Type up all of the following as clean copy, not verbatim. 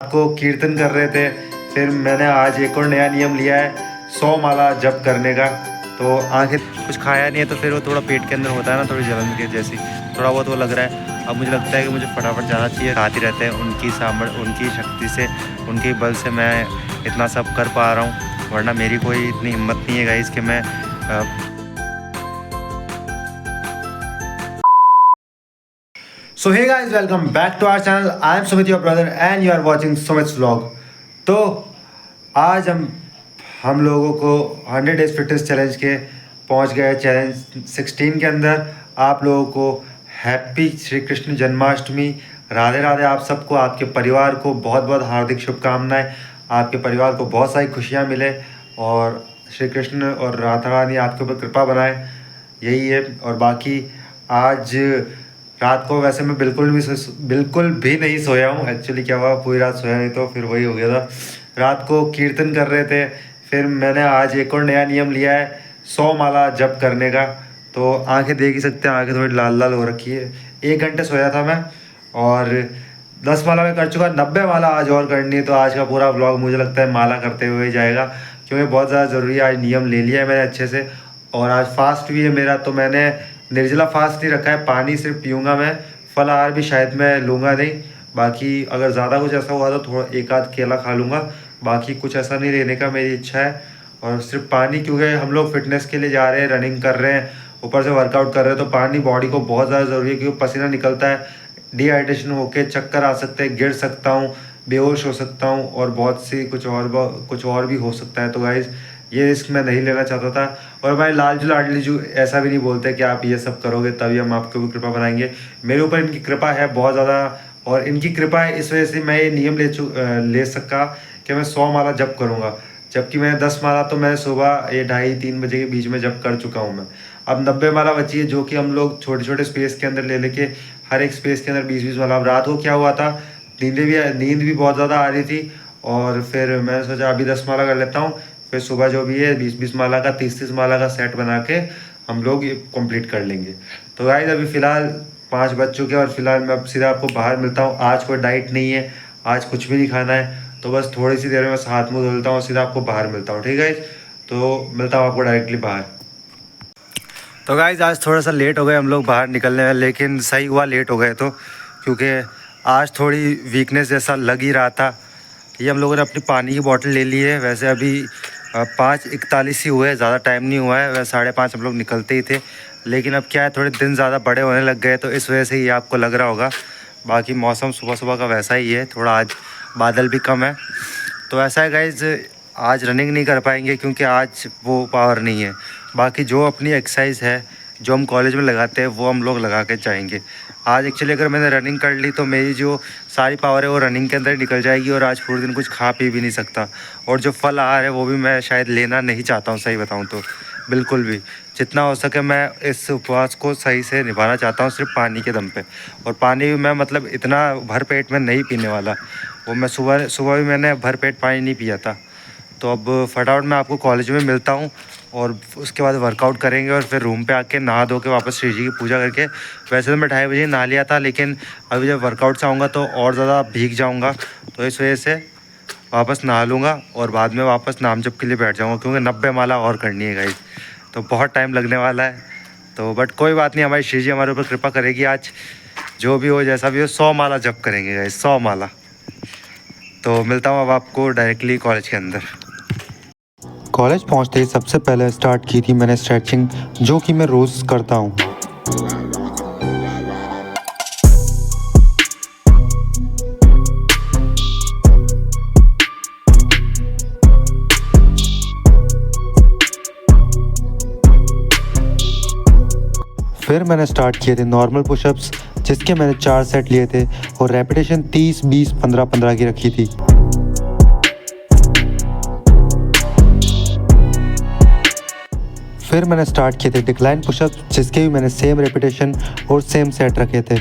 को कीर्तन कर रहे थे। फिर मैंने आज एक और नया नियम लिया है 100 माला जप करने का। तो आखिर कुछ खाया नहीं है तो फिर वो थोड़ा पेट के अंदर होता है ना, थोड़ी जलन के जैसी थोड़ा बहुत वो लग रहा है। अब मुझे लगता है कि मुझे फटाफट जाना चाहिए। खाते रहते हैं उनकी शक्ति से, उनके बल से मैं इतना सब कर पा रहा हूँ, वरना मेरी कोई इतनी हिम्मत नहीं है गाइस कि मैं so hey guys, welcome back to our channel. I am Sumit your brother and you are watching Sumit's vlog. तो आज हम लोगों को 100 डेज फिटनेस चैलेंज के पहुंच गए चैलेंज 16 के अंदर। आप लोगों को हैप्पी श्री कृष्ण जन्माष्टमी, राधे राधे। आप सबको, आपके परिवार को बहुत बहुत हार्दिक शुभकामनाएं। आपके परिवार को बहुत सारी खुशियां मिले और श्री कृष्ण और राधा रानी आपके ऊपर कृपा बनाए, यही है। और बाकी आज रात को वैसे मैं बिल्कुल भी नहीं सोया हूँ। एक्चुअली क्या हुआ, पूरी रात सोया नहीं तो फिर वही हो गया था। रात को कीर्तन कर रहे थे। फिर मैंने आज एक और नया नियम लिया है 100 माला जप करने का। तो आंखें देख ही सकते हैं, आंखें थोड़ी लाल लाल हो रखी है। 1 घंटे सोया था मैं और 10 माला मैं कर चुका। 90 माला आज और करनी है। तो आज का पूरा व्लॉग मुझे लगता है माला करते हुए जाएगा, क्योंकि बहुत ज़्यादा ज़रूरी है। आज नियम ले लिया है मैंने अच्छे से। और आज फास्ट भी है मेरा, तो मैंने निर्जला फास्ट नहीं रखा है। पानी सिर्फ पीऊँगा मैं, फलाहार भी शायद मैं लूँगा नहीं। बाकी अगर ज़्यादा कुछ ऐसा हुआ तो थोड़ा एक आध केला खा लूँगा। बाकी कुछ ऐसा नहीं लेने का मेरी इच्छा है। और सिर्फ पानी, क्योंकि हम लोग फिटनेस के लिए जा रहे हैं, रनिंग कर रहे हैं, ऊपर से वर्कआउट कर रहे हैं, तो पानी बॉडी को बहुत ज़्यादा ज़रूरी है। क्योंकि पसीना निकलता है, डिहाइड्रेशन होके चक्कर आ सकते हैं, गिर सकता हूँ, बेहोश हो सकता हूँ और बहुत सी कुछ और भी हो सकता है। तो गाइज़ ये रिस्क मैं नहीं लेना चाहता था। और हमारे लालजू लाडलीजू ऐसा भी नहीं बोलते कि आप ये सब करोगे तभी हम आपके ऊपर कृपा बनाएंगे। मेरे ऊपर इनकी कृपा है बहुत ज़्यादा, और इनकी कृपा है इस वजह से मैं ये नियम ले सका कि मैं 100 माला जप करूँगा। जबकि मैंने 10 माला तो मैं सुबह ये 2:30-3 बजे के बीच में जप कर चुका हूँ मैं। अब 90 माला बची है, जो कि हम लोग छोटे छोटे स्पेस के अंदर ले लेके हर एक स्पेस के अंदर 20-20 माला। अब रात को क्या हुआ था, नींद भी बहुत ज़्यादा आ रही थी, और फिर मैंने सोचा अभी 10 माला कर लेता हूँ, फिर सुबह जो भी है 20-20 माला का, 30-30 माला का सेट बना के हम लोग ये कंप्लीट कर लेंगे। तो गाइस अभी फ़िलहाल 5 बज चुके हैं और फिलहाल मैं अब सीधा आपको बाहर मिलता हूँ। आज कोई डाइट नहीं है, आज कुछ भी नहीं खाना है, तो बस थोड़ी सी देर में बस हाथ मुँह धुलता हूँ, सीधा आपको बाहर मिलता हूँ। ठीक है, तो मिलता हूँ आपको डायरेक्टली बाहर। तो गाइस आज थोड़ा सा लेट हो गए हम लोग बाहर निकलने में, लेकिन सही हुआ लेट हो गए तो, क्योंकि आज थोड़ी वीकनेस जैसा लग ही रहा था। ये हम लोगों ने अपनी पानी की बोतल ले ली है। वैसे अभी 5:41 ही हुए हैं, ज़्यादा टाइम नहीं हुआ है। वैसे 5:30 हम लोग निकलते ही थे, लेकिन अब क्या है, थोड़े दिन ज़्यादा बड़े होने लग गए, तो इस वजह से ये आपको लग रहा होगा। बाकी मौसम सुबह सुबह का वैसा ही है, थोड़ा आज बादल भी कम है। तो ऐसा है गाइज, आज रनिंग नहीं कर पाएंगे क्योंकि आज वो पावर नहीं है। बाकी जो अपनी एक्सरसाइज है जो हम कॉलेज में लगाते हैं वो हम लोग लगा के जाएंगे। आज एक्चुअली अगर मैंने रनिंग कर ली तो मेरी जो सारी पावर है वो रनिंग के अंदर निकल जाएगी, और आज पूरे दिन कुछ खा पी भी नहीं सकता। और जो फल आहार है वो भी मैं शायद लेना नहीं चाहता हूँ, सही बताऊँ तो बिल्कुल भी। जितना हो सके मैं इस उपवास को सही से निभाना चाहता हूँ, सिर्फ पानी के दम पे। और पानी भी मैं मतलब इतना भर पेट में नहीं पीने वाला। वो मैं सुबह भी मैंने भर पेट पानी नहीं पिया था। तो अब फटाफट मैं आपको कॉलेज में मिलता हूँ, और उसके बाद वर्कआउट करेंगे, और फिर रूम पे आके नहा धो के वापस श्री जी की पूजा करके। वैसे तो मैं 2:30 बजे नहा लिया था, लेकिन अभी जब वर्कआउट से आऊँगा तो और ज़्यादा भीग जाऊँगा, तो इस वजह से वापस नहा लूँगा और बाद में वापस नाम जप के लिए बैठ जाऊँगा, क्योंकि 90 माला और करनी है गाइस। तो बहुत टाइम लगने वाला है, तो बट कोई बात नहीं, हमारी श्री जी हमारे ऊपर कृपा करेगी। आज जो भी हो जैसा भी हो 100 माला जप करेंगे गाइस, 100 माला। तो मिलता हूँ अब आपको डायरेक्टली कॉलेज के अंदर। कॉलेज पहुंचते ही सबसे पहले स्टार्ट की थी मैंने स्ट्रेचिंग, जो कि मैं रोज़ करता हूं। फिर मैंने स्टार्ट किए थे नॉर्मल पुशअप्स, जिसके मैंने 4 सेट लिए थे, और रेपिटेशन 30, 20, 15-15 की रखी थी। फिर मैंने स्टार्ट किए थे डिक्लाइन पुशअप्स, जिसके भी मैंने सेम रेपिटेशन और सेम सेट रखे थे।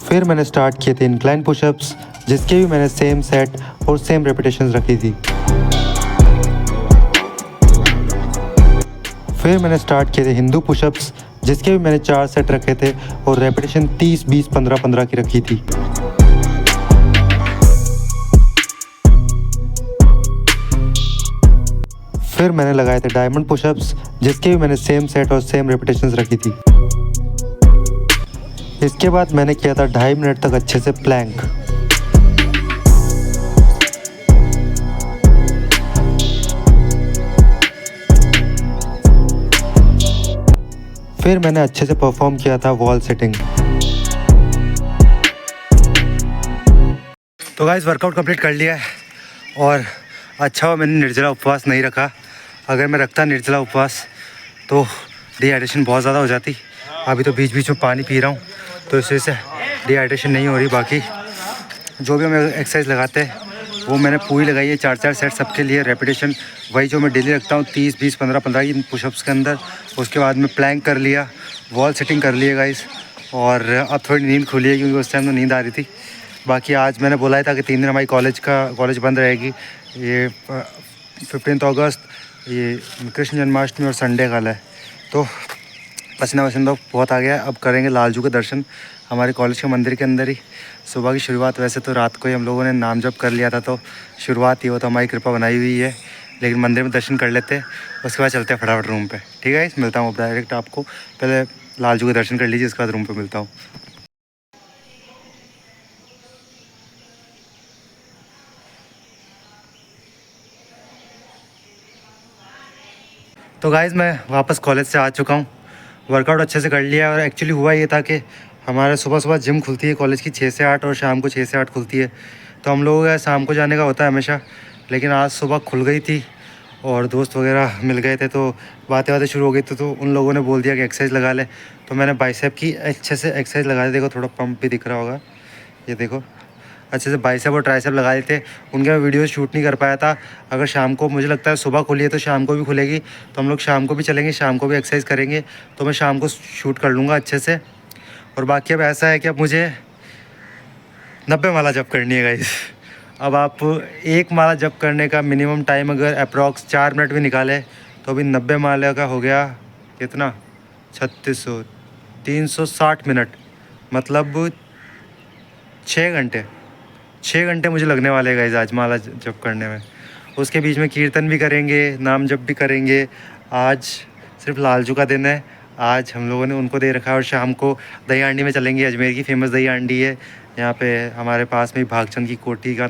फिर मैंने स्टार्ट किए थे इंक्लाइन पुशअप्स, जिसके भी मैंने सेम सेट और सेम रेपिटेशन रखी थी। फिर मैंने स्टार्ट किए थे हिंदू पुशअप्स, जिसके भी मैंने 4 सेट रखे थे और रेपिटेशन 30, 20, 15, 15 की रखी थी। फिर मैंने लगाए थे डायमंड पुशअप्स, जिसके भी मैंने सेम सेट और सेम रेपिटेशंस रखी थी। इसके बाद मैंने किया था 2.5 मिनट तक अच्छे से प्लैंक। फिर मैंने अच्छे से परफॉर्म किया था वॉल सिटिंग। तो गाइस वर्कआउट कंप्लीट कर लिया है और अच्छा हुआ मैंने निर्जला उपवास नहीं रखा। अगर मैं रखता निर्जला उपवास तो डिहाइड्रेशन बहुत ज़्यादा हो जाती। अभी तो बीच बीच में पानी पी रहा हूँ तो इस वजह से डिहाइड्रेशन नहीं हो रही। बाकी जो भी हम एक्सरसाइज लगाते हैं वो मैंने पूरी लगाई है, 4-4 सेट सबके लिए। रेपिटेशन वही जो मैं डेली रखता हूँ, 30, 20, 15, 15 की पुशअप्स के अंदर। उसके बाद में प्लैंक कर लिया, वॉल सिटिंग कर लिया गाइस। और अब थोड़ी नींद खुली है क्योंकि उस टाइम तो नींद आ रही थी। बाकी आज मैंने बोला था कि 3 दिन हमारी कॉलेज बंद रहेगी। ये 15 अगस्त, ये कृष्ण जन्माष्टमी और संडे कल है। तो पसीना वसीना तो बहुत आ गया। अब करेंगे लालजू के दर्शन हमारे कॉलेज के मंदिर के अंदर ही। सुबह की शुरुआत वैसे तो रात को ही हम लोगों ने नाम जप कर लिया था, तो शुरुआत ही हो तो हमारी कृपा बनाई हुई है। लेकिन मंदिर में दर्शन कर लेते हैं, उसके बाद चलते हैं फटाफट रूम पे। ठीक है, मिलता हूँ अब डायरेक्ट आपको। पहले लालजू के दर्शन कर लीजिए, उसके बाद रूम पे मिलता हूँ। तो गाइज़ मैं वापस कॉलेज से आ चुका हूँ। वर्कआउट अच्छे से कर लिया। और एक्चुअली हुआ ये था कि हमारे सुबह सुबह जिम खुलती है कॉलेज की 6 से 8 और शाम को 6 से 8 खुलती है। तो हम लोगों का शाम को जाने का होता है हमेशा, लेकिन आज सुबह खुल गई थी और दोस्त वगैरह मिल गए थे तो बातें शुरू हो गई थी। तो उन लोगों ने बोल दिया कि एक्सरसाइज लगा ले। तो मैंने बाइसेप की अच्छे से एक्सरसाइज लगा दी। देखो थोड़ा पंप भी दिख रहा होगा, ये देखो अच्छे से बाइसेप और ट्राइसेप लगाए थे। उनके मैं वीडियो शूट नहीं कर पाया था। अगर शाम को, मुझे लगता है सुबह खुली है तो शाम को भी खुलेगी, तो हम लोग शाम को भी चलेंगे, शाम को भी एक्सरसाइज करेंगे। तो मैं शाम को शूट कर लूँगा अच्छे से। और बाकी अब ऐसा है कि अब मुझे 90 माला जप करनी है गाइस। अब आप एक माला जप करने का मिनिमम टाइम अगर अप्रॉक्स 4 मिनट भी निकाले तो अभी 90 माला का हो गया कितना, 3600, 360 मिनट, मतलब 6 घंटे मुझे लगने वाले हैं गाइस आज माला जप करने में। उसके बीच में कीर्तन भी करेंगे, नाम जप भी करेंगे। आज सिर्फ लालजू का दिन है, आज हम लोगों ने उनको दे रखा है। और शाम को दही हांडी में चलेंगे। अजमेर की फेमस दही हांडी है यहाँ पे, हमारे पास में भागचंद की कोठी का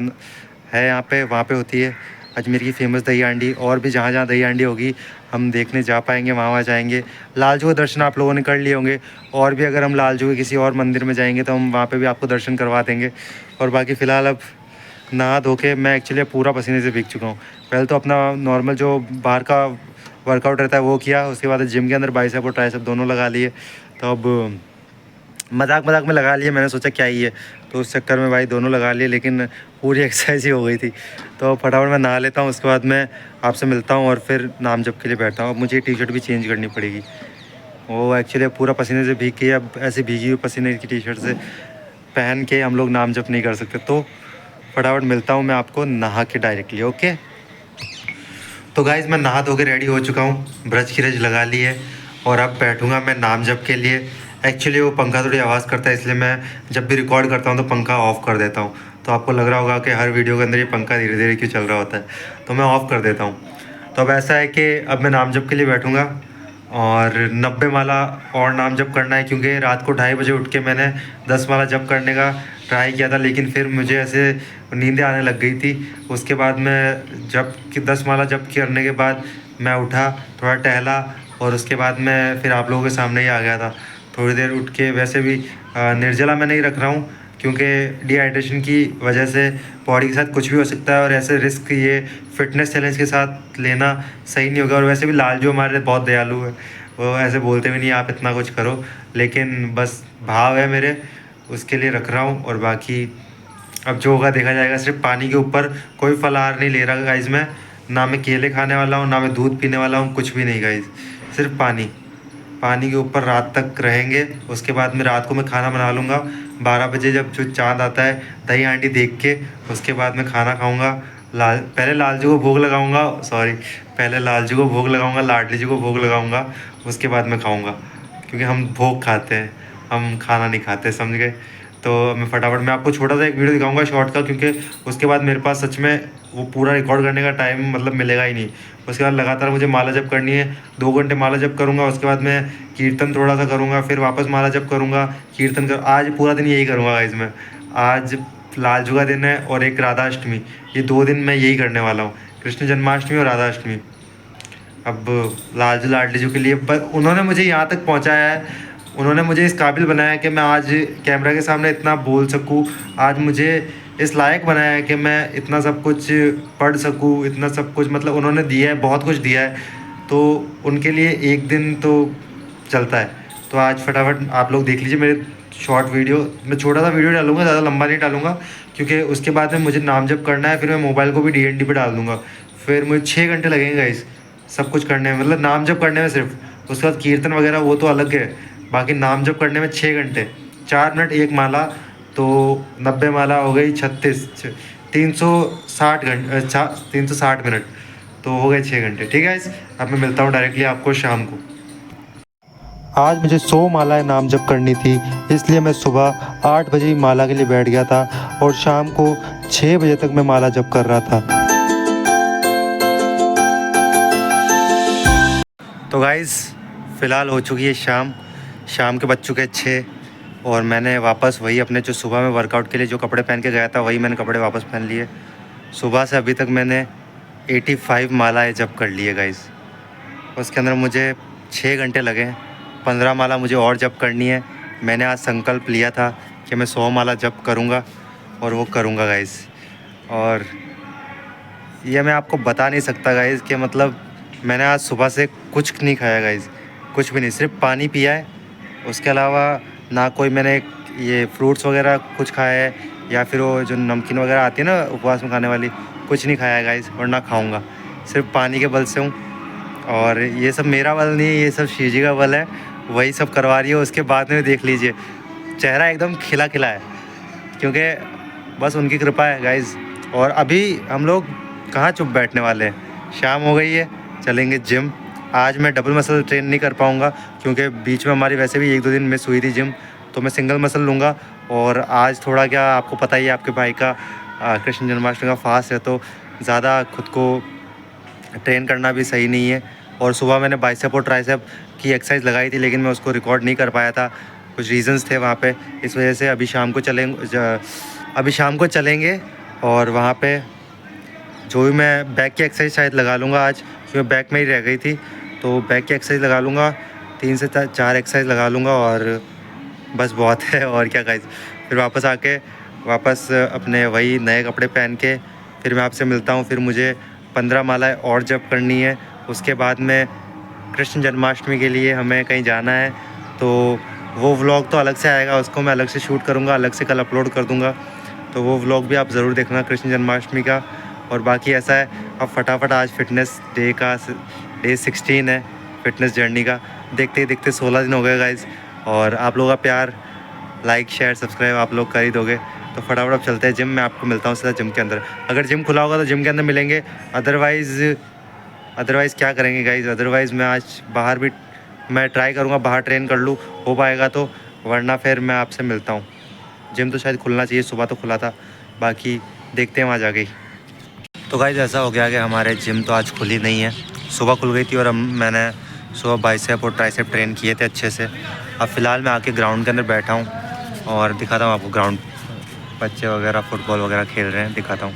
है यहाँ पे, वहाँ पे होती है अजमेर की फेमस दही हांडी। और भी जहाँ जहाँ दही हांडी होगी हम देखने जा पाएंगे, वहाँ जाएंगे। लालजू के दर्शन आप लोगों ने कर लिए होंगे, और भी अगर हम लालजू के किसी और मंदिर में जाएंगे तो हम वहाँ पे भी आपको दर्शन करवा देंगे। और बाकी फ़िलहाल अब नहा धो के मैं एक्चुअली पूरा पसीने से भीग चुका हूँ। पहले तो अपना नॉर्मल जो बाहर का वर्कआउट रहता है वो किया, उसके बाद जिम के अंदर बाइसेप और ट्राइसेप दोनों लगा लिए। तो अब मजाक में लगा लिए, मैंने सोचा क्या ही है, तो उस चक्कर में भाई दोनों लगा लिए, लेकिन पूरी एक्सरसाइज ही हो गई थी। तो फटाफट मैं नहा लेता हूँ, उसके बाद मैं आपसे मिलता हूँ और फिर नाम जप के लिए बैठता हूँ। अब मुझे टी शर्ट भी चेंज करनी पड़ेगी, वो एक्चुअली पूरा पसीने से भीग के, अब ऐसे भीगी हुई पसीने की टी शर्ट से पहन के हम लोग नाम जप नहीं कर सकते। तो फटाफट मिलता हूँ मैं आपको नहा के डायरेक्टली, ओके। तो गाइज़ मैं नहा धो के रेडी हो चुका हूँ, ब्रज की रज लगा ली है और अब बैठूँगा मैं नाम जप के लिए। एक्चुअली वो पंखा थोड़ी आवाज़ करता है, इसलिए मैं जब भी रिकॉर्ड करता हूँ तो पंखा ऑफ़ कर देता हूँ। तो आपको लग रहा होगा कि हर वीडियो के अंदर ये पंखा धीरे धीरे क्यों चल रहा होता है, तो मैं ऑफ़ कर देता हूँ। तो अब ऐसा है कि अब मैं नाम जप के लिए बैठूँगा और 90 माला और नाम जप करना है, क्योंकि रात को 2:30 बजे उठ के मैंने 10 माला जप करने का ट्राई किया था, लेकिन फिर मुझे ऐसे नींदें आने लग गई थी। उसके बाद मैं जब कि 10 माला जप करने के बाद मैं उठा, थोड़ा टहला और उसके बाद मैं फिर आप लोगों के सामने ही आ गया था। थोड़ी देर उठ के, वैसे भी निर्जला मैं नहीं रख रहा हूँ क्योंकि डिहाइड्रेशन की वजह से बॉडी के साथ कुछ भी हो सकता है, और ऐसे रिस्क ये फिटनेस चैलेंज के साथ लेना सही नहीं होगा। और वैसे भी लालजू हमारे लिए बहुत दयालु है, वो ऐसे बोलते भी नहीं आप इतना कुछ करो, लेकिन बस भाव है मेरे, उसके लिए रख रहा हूँ। और बाकी अब जो होगा देखा जाएगा। सिर्फ पानी के ऊपर, कोई फलाहार नहीं ले रहा गाइज़ मैं, ना मैं केले खाने वाला हूँ, ना मैं दूध पीने वाला हूँ, कुछ भी नहीं गाइज़, सिर्फ पानी के ऊपर रात तक रहेंगे। उसके बाद में रात को मैं खाना बना लूँगा 12 बजे, जब जो चाँद आता है दही हांडी देख के, उसके बाद मैं खाना खाऊँगा। पहले लालजू को भोग लगाऊँगा, लाडली जी को भोग लगाऊँगा, उसके बाद मैं खाऊँगा, क्योंकि हम भोग खाते हैं, हम खाना नहीं खाते, समझ गए। तो मैं फटाफट मैं आपको छोटा सा एक वीडियो दिखाऊंगा शॉर्ट का, क्योंकि उसके बाद मेरे पास सच में वो पूरा रिकॉर्ड करने का टाइम मतलब मिलेगा ही नहीं। उसके बाद लगातार मुझे माला जप करनी है, 2 घंटे माला जप करूँगा, उसके बाद मैं कीर्तन थोड़ा सा करूँगा, फिर वापस माला जप करूँगा, कीर्तन कर। आज पूरा दिन यही करूँगा गाइस मैं। आज लालजू का दिन है और एक राधाष्टमी, ये 2 दिन मैं यही करने वाला हूँ, कृष्ण जन्माष्टमी और राधाष्टमी। अब लालजू लाडलीजू के लिए पर उन्होंने मुझे यहाँ तक पहुँचाया है, उन्होंने मुझे इस काबिल बनाया है कि मैं आज कैमरा के सामने इतना बोल सकूँ, आज मुझे इस लायक बनाया है कि मैं इतना सब कुछ पढ़ सकूँ, इतना सब कुछ मतलब उन्होंने दिया है, बहुत कुछ दिया है। तो उनके लिए एक दिन तो चलता है। तो आज फटाफट आप लोग देख लीजिए मेरे शॉर्ट वीडियो, मैं छोटा सा वीडियो डालूंगा, ज़्यादा लंबा नहीं डालूंगा, क्योंकि उसके बाद में मुझे नाम जप करना है, फिर मैं मोबाइल को भी DND पे डाल दूंगा। फिर मुझे 6 घंटे लगेंगे इस सब कुछ करने में, मतलब नाम जप करने में सिर्फ। उसके बाद कीर्तन वगैरह वो तो अलग है, बाकी नाम जप करने में 6 घंटे, 4 मिनट एक माला, तो 90 माला हो गई 36, 360 घंटे, 360 मिनट, तो हो गए 6 घंटे। ठीक है, अब मैं मिलता हूँ डायरेक्टली आपको शाम को। आज मुझे 100 मालाएं नाम जप करनी थी, इसलिए मैं सुबह 8 बजे ही माला के लिए बैठ गया था और शाम को 6 बजे तक मैं माला जप कर रहा था। तो गाइज़ फ़िलहाल हो चुकी है शाम, शाम के बज चुके 6 और मैंने वापस वही अपने जो सुबह में वर्कआउट के लिए जो कपड़े पहन के गया था वही मैंने कपड़े वापस पहन लिए। सुबह से अभी तक मैंने 85 मालाएँ जप कर ली है गाइज़। उसके अंदर मुझे 6 घंटे लगे हैं, 15 माला मुझे और जप करनी है। मैंने आज संकल्प लिया था कि मैं 100 माला जप करूँगा और वो करूँगा गाइज़। और ये मैं आपको बता नहीं सकता गाइज़ कि मतलब मैंने आज सुबह से कुछ नहीं खाया गाइज़, कुछ भी नहीं, सिर्फ पानी पिया है। उसके अलावा ना कोई मैंने ये फ्रूट्स वगैरह कुछ खाया है, या फिर वो जो नमकीन वगैरह आती है ना उपवास में खाने वाली, कुछ नहीं खाया है गाइज़ और ना खाऊँगा। सिर्फ पानी के बल से हूँ और ये सब मेरा बल नहीं है, ये सब शिव जी का बल है, वही सब करवा रही है। उसके बाद में देख लीजिए चेहरा एकदम खिला खिला है, क्योंकि बस उनकी कृपा है गाइज़। और अभी हम लोग कहाँ चुप बैठने वाले हैं, शाम हो गई है, चलेंगे जिम। आज मैं डबल मसल ट्रेन नहीं कर पाऊँगा, क्योंकि बीच में हमारी वैसे भी 1-2 दिन मिस हुई थी जिम, तो मैं सिंगल मसल लूँगा। और आज थोड़ा क्या आपको पता ही है, आपके भाई का कृष्ण जन्माष्टमी का फास्ट है, तो ज़्यादा खुद को ट्रेन करना भी सही नहीं है। और सुबह मैंने बाइसेप और ट्राइसेप की एक्सरसाइज लगाई थी, लेकिन मैं उसको रिकॉर्ड नहीं कर पाया था, कुछ रीज़न्स थे वहाँ पे, इस वजह से अभी शाम को चलेंगे और वहाँ पे जो भी मैं बैक की एक्सरसाइज शायद लगा लूँगा आज, क्योंकि बैक में ही रह गई थी, तो बैक की एक्सरसाइज लगा लूँगा, 3 से 4 एक्सरसाइज लगा लूँगा और बस बहुत है। और क्या गाइस, फिर वापस आके वापस अपने वही नए कपड़े पहन के फिर मैं आपसे मिलता हूँ। फिर मुझे 15 मालाएँ और जप करनी है। उसके बाद में कृष्ण जन्माष्टमी के लिए हमें कहीं जाना है, तो वो व्लॉग तो अलग से आएगा, उसको मैं अलग से शूट करूँगा, अलग से कल अपलोड कर दूँगा, तो वो व्लॉग भी आप ज़रूर देखना कृष्ण जन्माष्टमी का। और बाकी ऐसा है, अब फटाफट आज फिटनेस डे का डे 16 है फिटनेस जर्नी का, देखते ही देखते 16 दिन हो गए गाइज़। और आप लोगों का प्यार, लाइक शेयर सब्सक्राइब आप लोग कर ही दोगे, तो फटाफट अब चलते हैं जिम। मैं आपको मिलता हूँ सीधा जिम के अंदर, अगर जिम खुला होगा तो जिम के अंदर मिलेंगे, अदरवाइज़ क्या करेंगे गाइज़। अदरवाइज़ मैं आज बाहर भी मैं ट्राई करूँगा, बाहर ट्रेन कर लूँ, हो पाएगा तो, वरना फिर मैं आपसे मिलता हूँ। जिम तो शायद खुलना चाहिए, सुबह तो खुला था, बाकी देखते हैं वहाँ जा के। तो गाइज़ ऐसा हो गया कि हमारे जिम तो आज खुली नहीं है, सुबह खुल गई थी और मैंने सुबह बाइसेप और ट्राइसेप ट्रेन किए थे अच्छे से। अब फ़िलहाल मैं आके ग्राउंड के अंदर बैठा हूँ और दिखाता हूँ आपको ग्राउंड, बच्चे वगैरह फुटबॉल वगैरह खेल रहे हैं, दिखाता हूँ।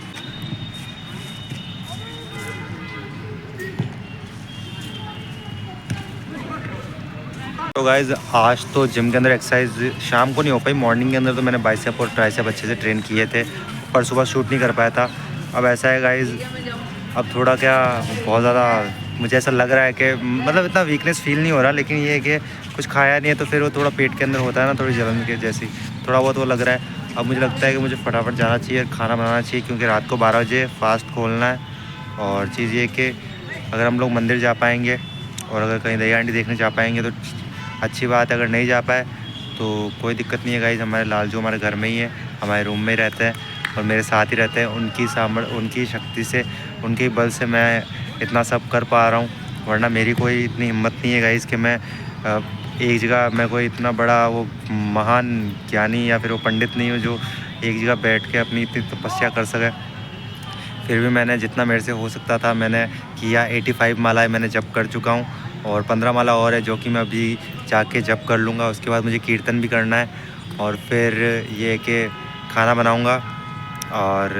तो गाइज़ आज तो जिम के अंदर एक्सरसाइज शाम को नहीं हो पाई, मॉर्निंग के अंदर तो मैंने बाइसेप और ट्राइसेप अच्छे से ट्रेन किए थे, पर सुबह शूट नहीं कर पाया था। अब ऐसा है गाइज़, अब थोड़ा क्या बहुत ज़्यादा मुझे ऐसा लग रहा है कि मतलब इतना वीकनेस फील नहीं हो रहा, लेकिन ये है कि कुछ खाया नहीं है तो फिर वो थोड़ा पेट के अंदर होता है ना, थोड़ी जलन के जैसी थोड़ा बहुत वो लग रहा है। अब मुझे लगता है कि मुझे फटाफट जाना चाहिए, खाना बनाना चाहिए, क्योंकि रात को 12 बजे फास्ट खोलना है। और चीज़ ये कि अगर हम लोग मंदिर जा पाएंगे और अगर कहीं दही हांडी देखने जा पाएंगे तो अच्छी बात है, अगर नहीं जा पाए तो कोई दिक्कत नहीं है गाइज़। हमारे लालजू हमारे घर में ही है, हमारे रूम में ही रहते हैं और मेरे साथ ही रहते हैं। उनकी शक्ति से, उनके बल से मैं इतना सब कर पा रहा हूँ, वरना मेरी कोई इतनी हिम्मत नहीं है गाइज़ कि मैं एक जगह मैं कोई इतना बड़ा वो महान ज्ञानी या फिर वो पंडित नहीं हूँ जो एक जगह बैठ के अपनी इतनी तपस्या कर सके। फिर भी मैंने जितना मेरे से हो सकता था मैंने किया। 85 मालाएँ मैंने जप कर चुका हूँ और 15 माला और है जो कि मैं अभी जाके जप कर लूँगा। उसके बाद मुझे कीर्तन भी करना है और फिर ये है कि खाना बनाऊँगा और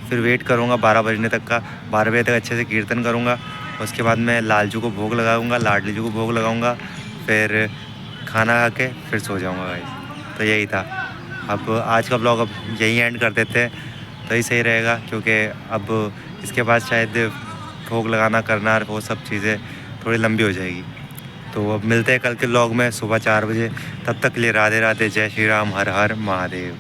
फिर वेट करूँगा 12 बजने तक का। 12 बजे तक अच्छे से कीर्तन करूँगा। उसके बाद मैं लालजू को भोग लगाऊँगा, लाडली जी को भोग लगाऊँगा, फिर खाना खा के फिर सो जाऊँगा गाइस। तो यही था। अब आज का ब्लॉग अब यहीं एंड कर देते हैं तो ही सही रहेगा, क्योंकि अब इसके बाद शायद भोग लगाना करना वो सब चीज़ें थोड़ी लंबी हो जाएगी। तो अब मिलते हैं कल के ब्लॉग में सुबह 4 बजे। तब तक के लिए राधे राधे, जय श्री राम, हर हर महादेव।